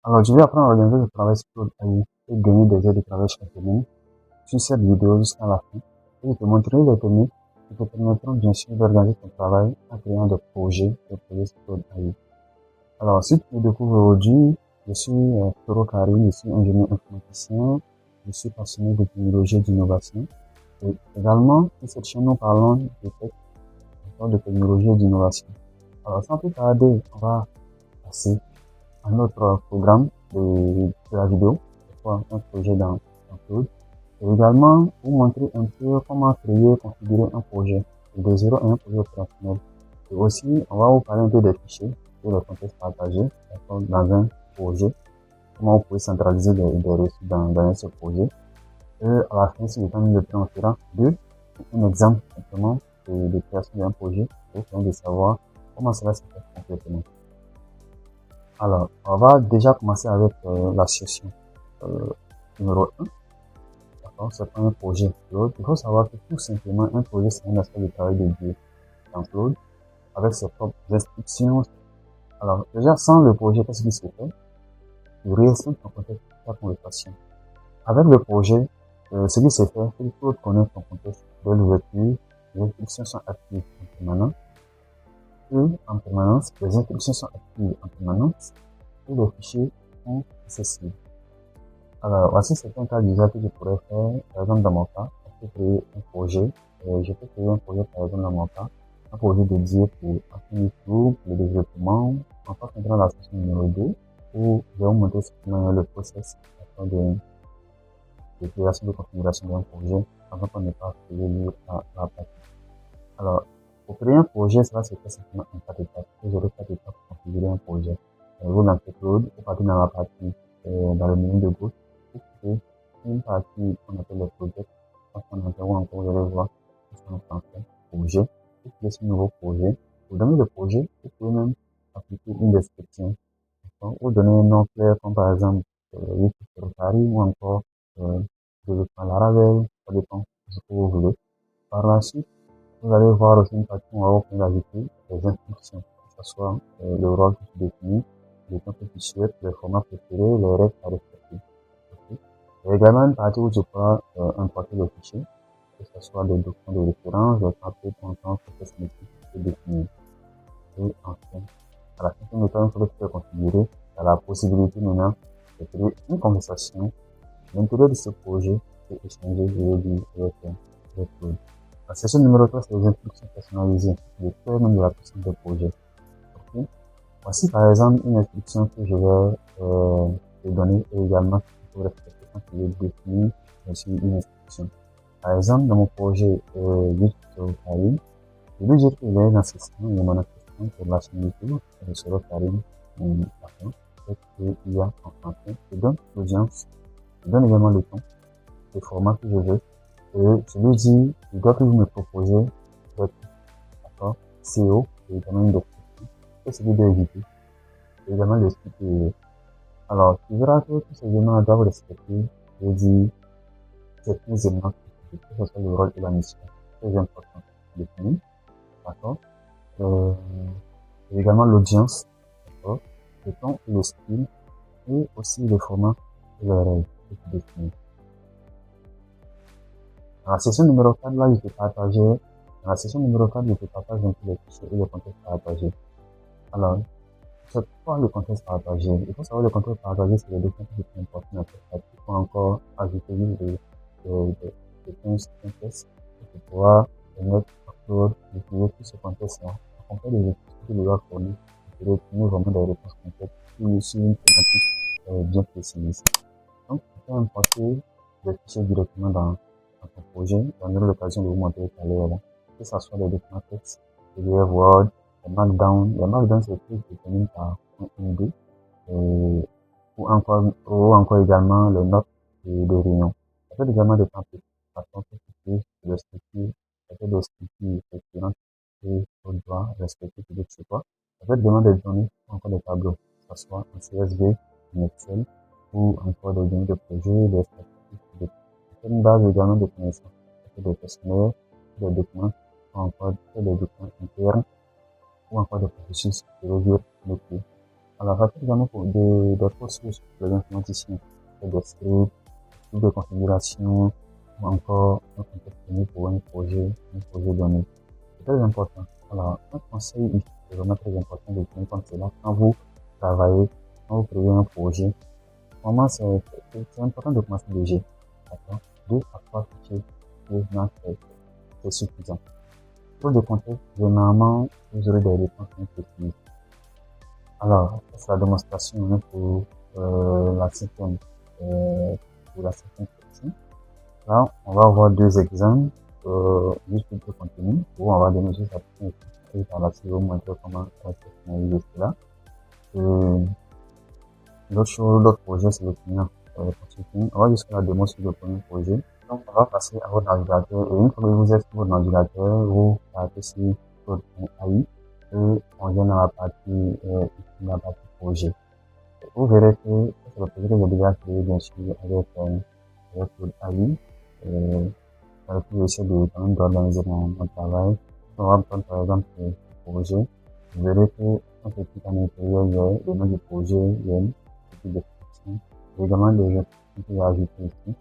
Alors, je vais apprendre à organiser le travail sur Claude AI et gagner des aides de travail chaque semaine. Suis cette vidéo jusqu'à la fin et je te montrerai les techniques qui te permettront bien sûr d'organiser ton travail en créant des projets sur Claude AI. Alors, si tu me découvres aujourd'hui, je suis Toro Karim, je suis ingénieur informaticien, je suis passionné de technologie et d'innovation. Et également, sur cette chaîne, nous parlons de tech, de technologie et d'innovation. Alors, sans plus tarder, on va passer un autre programme de la vidéo, un projet dans Claude. Et également, vous montrer un peu comment créer et configurer un projet de 0 à un projet opérationnel. Et aussi, on va vous parler un peu des fichiers et des contextes partagés dans un projet, comment vous pouvez centraliser des ressources dans un seul projet. Et à la fin, si le temps nous le permet, on fera un exemple simplement de création d'un projet pour de savoir comment cela se fait complètement. Alors, on va déjà commencer avec la session numéro 1. C'est pas un projet Claude. Il faut savoir que tout simplement, un projet, c'est un aspect de travail dédié dans Claude avec ses propres instructions. Alors, déjà, sans le projet, qu'est-ce qui se fait? Tu réexpliques ton contexte de ta conversation. Avec le projet, ce qui se fait, c'est que Claude connaît ton contexte de l'ouverture. Les instructions sont actives en permanence. Les instructions sont actives en permanence et les fichiers sont accessibles. Alors, voici certains cas d'usage que je pourrais faire. Par exemple, dans mon cas, je peux créer un projet. Je peux créer un projet, par exemple, dans mon cas, un projet dédié pour pour le développement. On passe maintenant à la section numéro 2, où je vais vous montrer simplement le process de création de configuration d'un projet, avant qu'on n'ait pas créé la partie. Alors, pour créer un projet, ça va se faire simplement en 4 étapes. Vous aurez 4 étapes pour configurer un projet. Vous lancez Claude, vous partez dans la partie, dans le menu de gauche, vous créez une partie qu'on appelle le project. Quand on interrompt encore, vous allez voir que c'est en français, projet. Vous créez ce nouveau projet. Vous donnez le projet, vous pouvez même appliquer une description. Vous donnez un nom clair, comme par exemple, YouTube Paris ou encore, développement Laravel, ça dépend de ce que vous voulez. Par la suite, vous allez voir aussi une partie où on va vous ajouter des instructions, que ce soit le rôle que tu définis, le temps que tu souhaites, les formats préférés, les règles à respecter. Okay. Il y a également une partie où tu pourras importer le fichier, que ce soit des documents de référence, des papiers, contents, process métier que tu peux définir. Et enfin, à la fin de temps, il faut que tu peux configurer, tu as la possibilité maintenant de créer une conversation à l'intérieur de ce projet et échanger, je vais dire, avec Claude. La session numéro 3, c'est les instructions personnalisées, le cœur même de la puissance de projet. Okay. Voici par exemple une instruction que je vais te donner et également qu'il faut respecter quand tu veux définir aussi une instruction. Par exemple, dans mon projet YouTube Karim, je vais dire qu'il est dans session, il y a mon assistant pour la chaîne YouTube, sur Karim, et il y a en français. Je donne l'audience, je donne également le temps, le format que je veux. Et je lui dis, il doit toujours me proposer votre SEO, et également une description. Et c'est lui d'éviter. Et également le site. Alors, tu verras que tous ces éléments doivent respecter, je dis, certains éléments que ce soit le rôle et la mission. Très important. Défini. D'accord? Et également l'audience. D'accord? Le ton et le style. Et aussi le format et les règles que tu définis. Dans la session numéro 4, là, je te partager, dans la session numéro 4, je te partage un peu les fichiers et les contextes partagés. Alors, c'est quoi le contexte partagé? Il faut savoir le contexte partagé, c'est les documents qui sont importants dans cette partie. Il faut encore ajouter des contextes pour pouvoir mettre en place, utiliser tout ce contexte-là. En fonction des instructions que tu dois fournir, tu peux obtenir vraiment des réponses complètes sur une thématique bien précise. Donc, tu peux importer des fichiers directement dans ton projet. J'en aurai l'occasion de vous montrer tout à l'heure. Que ce soit des documents texte, PDF, Word, les Markdown. Les Markdown, c'est tout déterminé par un MD. Ou encore également les notes de réunion. Ça fait également des templates. Par contre, c'est des structures, ça fait des structures structurantes que tu dois respecter pour dire que c'est quoi. Ça fait également des données, encore des tableaux, que ce soit en CSV, en Excel, ou encore des données de projet, des statistiques, une base également de connaissances, des questionnaires, des documents, ou encore des documents internes, ou encore des processus de revue métier. Alors, ça peut également pour des ressources pour les informaticiens, des scripts, de configuration, ou encore un contexte donné pour un projet donné. C'est très important. Alors, un conseil ici, c'est vraiment très important de tenir compte de cela quand vous travaillez, quand vous créez un projet. Vraiment, c'est important de commencer léger. D'accord? 2 à 3 fichiers, c'est suffisant. Pour le contexte, généralement, vous aurez des réponses bien précises. Alors, c'est la démonstration pour la cinquième, pour la cinquième section. Là, on va avoir 2 exemples, juste pour le contenu, où on va démontrer sa petite et par la suite, vous montrer comment personnaliser cela. L'autre projet, c'est le client consulting. On va jusqu'à la démo sur le premier projet. Donc, on va passer à votre navigateur. Et une fois que vous êtes sur votre navigateur, vous partez sur votre AI et on vient dans la partie projet. Vous verrez que c'est le projet que j'ai déjà créé, bien sûr, avec votre AI. Avec j'essaie de quand même d'organiser mon travail. On va prendre par exemple le projet. Vous verrez que quand je clique à l'intérieur, il y a le nom du projet, il y a une petite description. Il y a également des informations que j'ai ajoutées ici.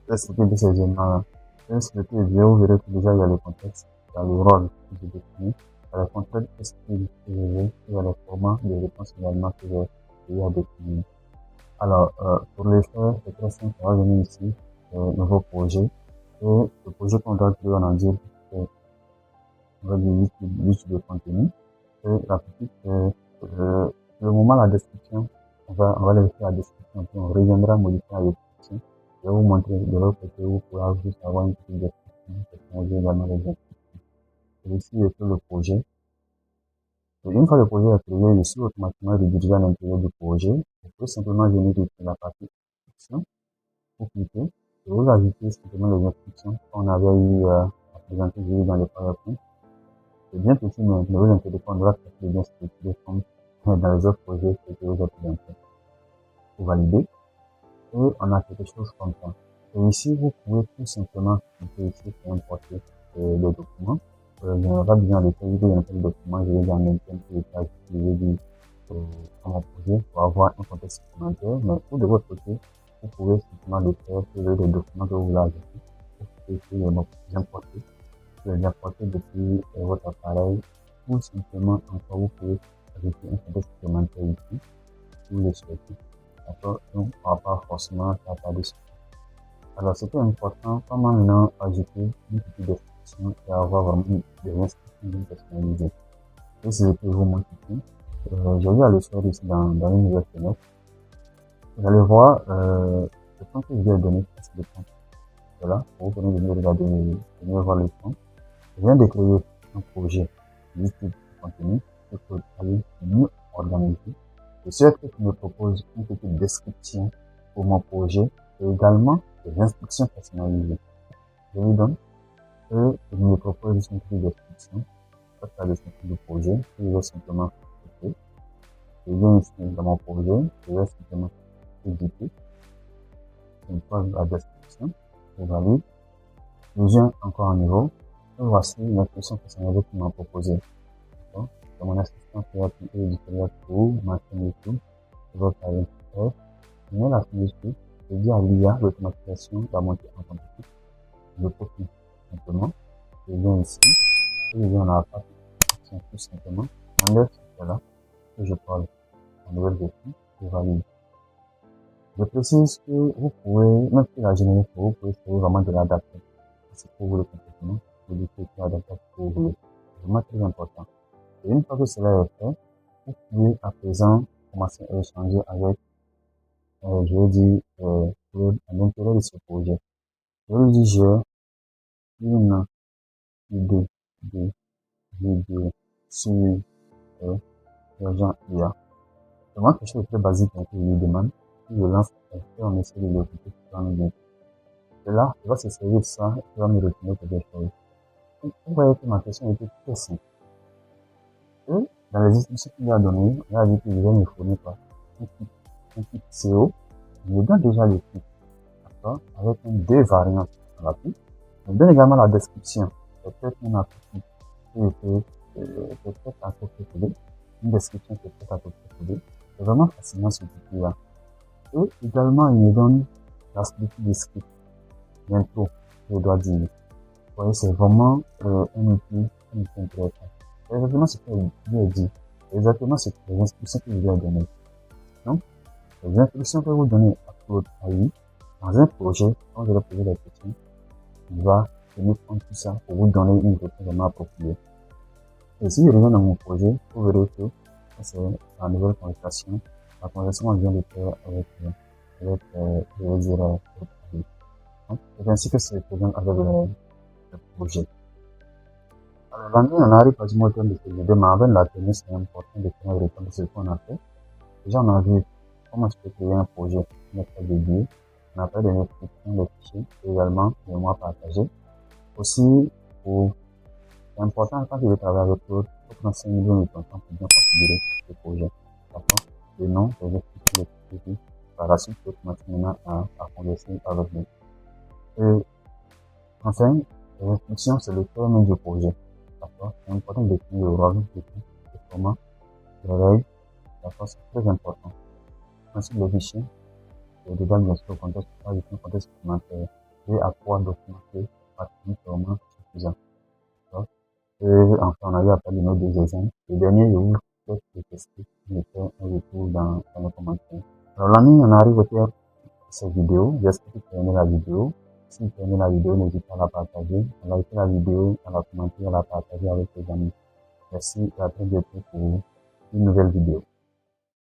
L'expliquer de ces éléments-là. L'expliquer est bien, vous verrez que déjà il y a le contexte, il y a le rôle que j'ai défini, il y a le contexte que je veux, il y a le format de réponse également que j'ai défini. Alors, pour le faire, c'est très simple. On va venir ici, nouveau projet. Et le projet qu'on doit créer, on en dit, on va dire liste de contenu. Et la petite, le moment, la description, on va laisser la description, puis on reviendra modifier la description. Je vais vous montrer de l'autre côté où vous pourrez juste avoir une petite description, personnaliser également les descriptions. Et ici, je fais le projet. Et une fois le projet est créé, je suis automatiquement redirigé à l'intérieur du projet. Je peux simplement venir sur la partie description. Vous cliquez et vous ajoutez simplement les instructions qu'on avait eu à présenter dans le PowerPoint. C'est bien petit, mais ne vous inquiétez pas, on doit traiter bien structuré comme dans les autres projets que je vous ai présentés. Vous validez et on a quelque chose comme ça. Et ici, vous pouvez tout simplement cliquer ici pour importer les documents. Je n'aurai pas besoin de faire une de documents, je vais dans l'interne pour les pages que je vais dire dans mon projet pour avoir un contexte supplémentaire. Mais vous, de votre côté, vous pouvez simplement le faire sur les documents que vous voulez ajouter. Vous pouvez les importer, les importer depuis votre appareil ou simplement encore vous pouvez ajouter un contexte supplémentaire ici si vous le souhaitez. D'accord? Donc, on ne va pas forcément faire par dessus. Alors, c'était important, comment maintenant ajouter une petite description et avoir vraiment des instructions bien personnalisées. Et c'est ce que je vous montre ici. J'ai eu à le faire ici dans une nouvelle fenêtre. Vous allez voir, le temps que je vais donner, c'est le temps. Voilà, pour vous venir regarder, venir voir le temps. Je viens de créer un projet liste de contenu que vous allez mieux organiser. Je souhaite qu'il me propose une petite description pour mon projet et également des instructions personnalisées. Je lui donne et il me propose une petite description. Ça, c'est la description du projet. Je vais simplement cliquer. Je viens ici dans mon projet. Je vais simplement éditer. Je pose la description. Je valide. Je viens encore en niveau. Et voici l'instruction personnalisée qu'il m'a proposée. C'est mon assistant qui a pu éditer pour ma chaîne YouTube. Je vais faire faire. Je mets la chaîne YouTube. Je dis à l'IA l'automatisation va monter en compétence. Je copie simplement. Je viens ici. Et je viens dans la partie tout simplement. J'enlève ce là et je parle en nouvelle version. Je valide. Je précise que vous pouvez, même si la générique, vous pouvez essayer vraiment de l'adapter. C'est pour vous le complètement. Vous pouvez l'adapter pour vous. C'est vraiment très important. Et une fois que cela est fait, vous pouvez à présent commencer à échanger avec, je vais dire, à l'intérieur de ce projet. Je lui dis, j'ai une idée de vidéo sur l'agent IA. C'est vraiment quelque chose de très basique que je lui demande. Si je lance et on essaie de l'écouter sur un bien. Et là, il va se servir de ça et il va me retourner quelque chose. Vous voyez que ma question était très simple. Et dans les instructions qu'il a données, il a dit qu'il devait me fournir quoi? Un kit CO. Il me donne déjà le kit, d'accord? Avec deux variantes à l'appui. Il me donne également la description. C'est peut-être une application qui était peut-être à copier. une description qui est prête à te proposer. C'est vraiment fascinant ce outil-là. Et également, il me donne la structure des scripts, l'intro, je dois dire. Vous voyez, c'est vraiment un outil intéressant. C'est exactement ce qu'il a dit. C'est exactement ce que les instructions que je lui ai données. Donc, les instructions que vous donnez à Claude AI, dans un projet, quand je vais poser la question, il va tenir compte de tout ça pour vous donner une réponse vraiment appropriée. Et si je reviens dans mon projet, vous verrez que c'est la nouvelle conversation. La conversation qu'on vient de faire avec je vais dire, donc, c'est ainsi que c'est présent avec le projet. Alors, l'année, on arrive quasiment au terme de ce vidéo, mais avant de la tenir, c'est important de faire une réponse de ce qu'on a fait. Déjà, on a vu comment je peux créer un projet, mettre dédié. On a fait des descriptions des fichiers, et également des mois partagés. Aussi, c'est important quand je vais travailler avec l'autre, il faut prendre 5 millions de temps pour bien configurer ce projet. D'accord? Le nom, les explications des fichiers, par la suite, je peux commencer maintenant à converser avec lui. Et enfin, les instructions, c'est le cœur même du projet. D'accord? C'est important de définir le rôle, le format, le règles. D'accord? C'est très important. Ensuite, les fichiers, et dedans, bien sûr, le contexte, le contexte supplémentaire, et à quoi documenter, particulièrement suffisant. D'accord? Et enfin, on a eu à parler de nos deux exemples. Le dernier, je vous fais tester, je vais faire un retour dans les commentaires. Alors, l'année, on arrive au terme de cette vidéo. J'espère que tu as aimé la vidéo. Si tu as aimé la vidéo, n'hésite pas à la partager, à liker la vidéo, à la commenter, à la partager avec tes amis. Merci et à très bientôt pour une nouvelle vidéo.